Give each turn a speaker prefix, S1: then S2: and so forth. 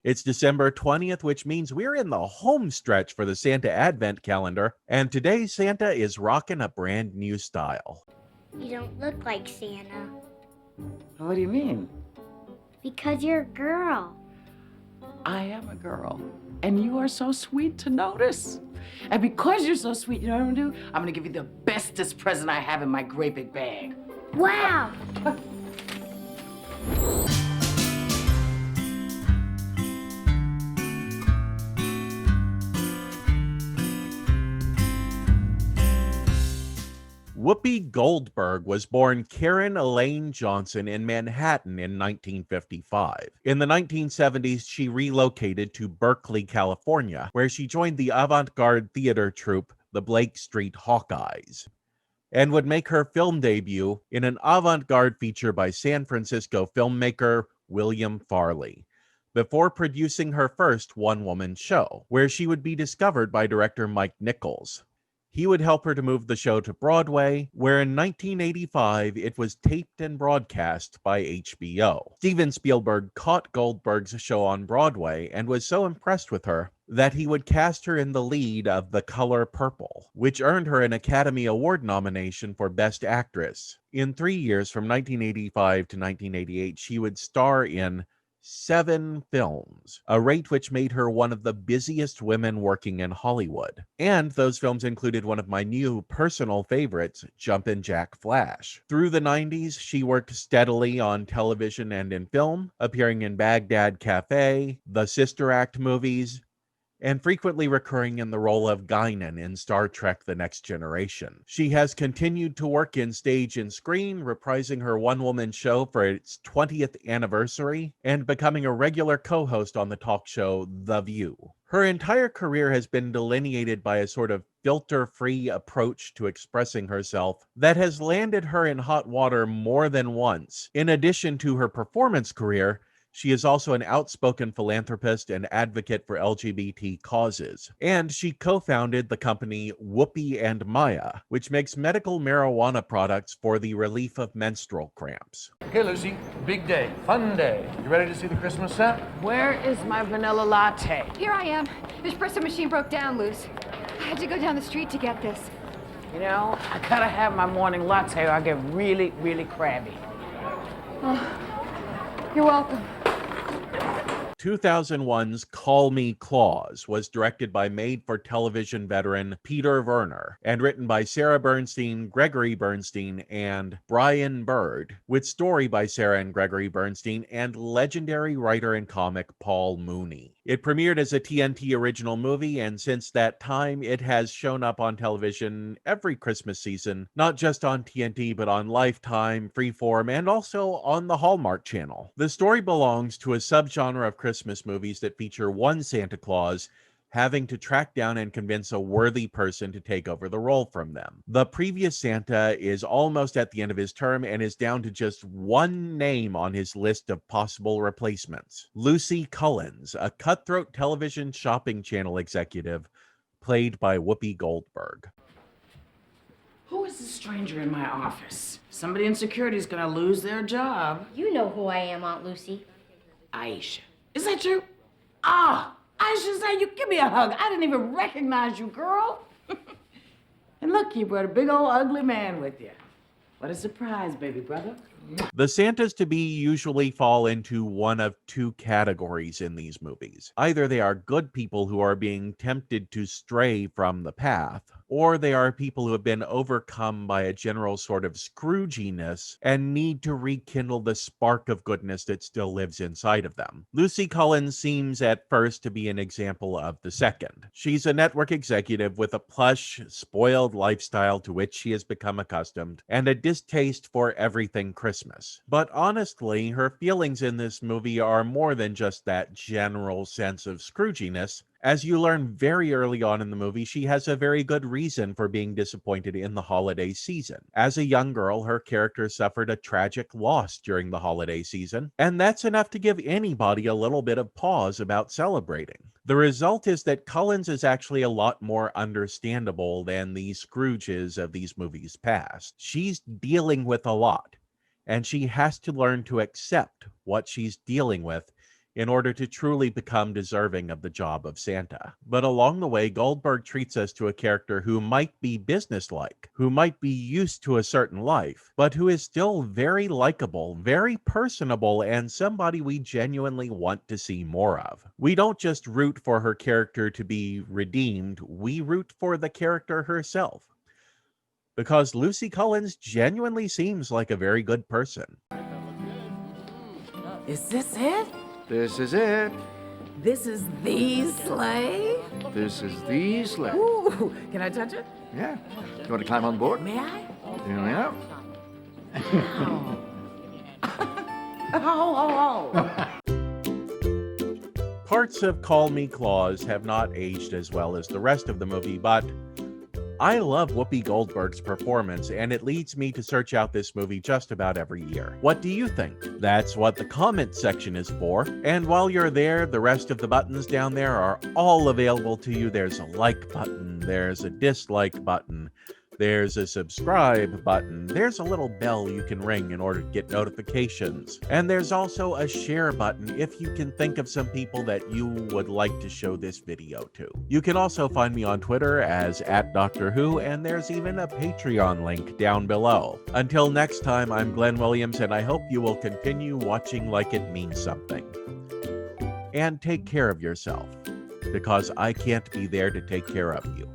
S1: It's December 20th, which means we're in the home stretch for the Santa Advent calendar, and today Santa is rocking a brand new style.
S2: You don't look like Santa.
S3: What do you mean?
S2: Because you're a girl.
S3: I am a girl, and you are so sweet to notice. And because you're so sweet, you know what I'm gonna do? I'm gonna give you the bestest present I have in my great big bag.
S2: Wow!
S1: Whoopi Goldberg was born Karen Elaine Johnson in Manhattan in 1955. In the 1970s, she relocated to Berkeley, California, where she joined the avant-garde theater troupe, the Blake Street Hawkeyes, and would make her film debut in an avant-garde feature by San Francisco filmmaker William Farley, before producing her first one-woman show, where she would be discovered by director Mike Nichols. He would help her to move the show to Broadway, where in 1985 it was taped and broadcast by HBO. Steven Spielberg caught Goldberg's show on Broadway and was so impressed with her that he would cast her in the lead of The Color Purple, which earned her an Academy Award nomination for Best Actress. In 3 years, from 1985 to 1988, she would star in 7 films, a rate which made her one of the busiest women working in Hollywood. And those films included one of my new personal favorites, Jumpin' Jack Flash. Through the 90s, she worked steadily on television and in film, appearing in Baghdad Cafe, the Sister Act movies, and frequently recurring in the role of Guinan in Star Trek The Next Generation. She has continued to work in stage and screen, reprising her one-woman show for its 20th anniversary, and becoming a regular co-host on the talk show The View. Her entire career has been delineated by a sort of filter-free approach to expressing herself that has landed her in hot water more than once. In addition to her performance career, she is also an outspoken philanthropist and advocate for LGBT causes. And she co-founded the company Whoopi and Maya, which makes medical marijuana products for the relief of menstrual cramps.
S4: Okay, Lucy, big day, fun day. You ready to see the Christmas set?
S3: Where is my vanilla latte?
S5: Here I am. The espresso machine broke down, Luce. I had to go down the street to get this.
S3: You know, I gotta have my morning latte or I get really, really crabby.
S5: You're welcome.
S1: 2001's Call Me Claus was directed by made-for-television veteran Peter Werner and written by Sarah Bernstein, Gregory Bernstein, and Brian Bird, with story by Sarah and Gregory Bernstein and legendary writer and comic Paul Mooney. It premiered as a TNT original movie, and since that time, it has shown up on television every Christmas season, not just on TNT, but on Lifetime, Freeform, and also on the Hallmark Channel. The story belongs to a subgenre of Christmas movies that feature one Santa Claus having to track down and convince a worthy person to take over the role from them. The previous Santa is almost at the end of his term and is down to just one name on his list of possible replacements: Lucy Collins, a cutthroat television shopping channel executive played by Whoopi Goldberg.
S3: Who is this stranger in my office? Somebody in security is gonna lose their job.
S2: You know who I am, Aunt Lucy.
S3: Aisha. Is that you? Ah, Aisha said, you give me a hug. I didn't even recognize you, girl. And look, you brought a big old ugly man with you. What a surprise, baby brother.
S1: The Santas to be usually fall into one of two categories in these movies. Either they are good people who are being tempted to stray from the path, or they are people who have been overcome by a general sort of Scrooginess and need to rekindle the spark of goodness that still lives inside of them. Lucy Collins seems at first to be an example of the second. She's a network executive with a plush, spoiled lifestyle to which she has become accustomed, and a distaste for everything Christmas. But honestly, her feelings in this movie are more than just that general sense of Scrooginess. As you learn very early on in the movie, she has a very good reason for being disappointed in the holiday season. As a young girl, her character suffered a tragic loss during the holiday season, and that's enough to give anybody a little bit of pause about celebrating. The result is that Collins is actually a lot more understandable than the Scrooges of these movies past. She's dealing with a lot, and she has to learn to accept what she's dealing with in order to truly become deserving of the job of Santa. But along the way, Goldberg treats us to a character who might be businesslike, who might be used to a certain life, but who is still very likable, very personable, and somebody we genuinely want to see more of. We don't just root for her character to be redeemed, we root for the character herself. Because Lucy Collins genuinely seems like a very good person.
S3: Is this it?
S4: This is it.
S3: This is the sleigh?
S4: This is the sleigh.
S3: Ooh, can I touch it?
S4: Yeah. You want to climb on board?
S3: May I?
S4: Here we are.
S3: Oh.
S1: Parts of Call Me Claus have not aged as well as the rest of the movie, but I love Whoopi Goldberg's performance, and it leads me to search out this movie just about every year. What do you think? That's what the comment section is for. And while you're there, the rest of the buttons down there are all available to you. There's a like button, there's a dislike button, there's a subscribe button, there's a little bell you can ring in order to get notifications, and there's also a share button if you can think of some people that you would like to show this video to. You can also find me on Twitter as @DoctorWho, and there's even a Patreon link down below. Until next time, I'm Glenn Williams, and I hope you will continue watching like it means something. And take care of yourself, because I can't be there to take care of you.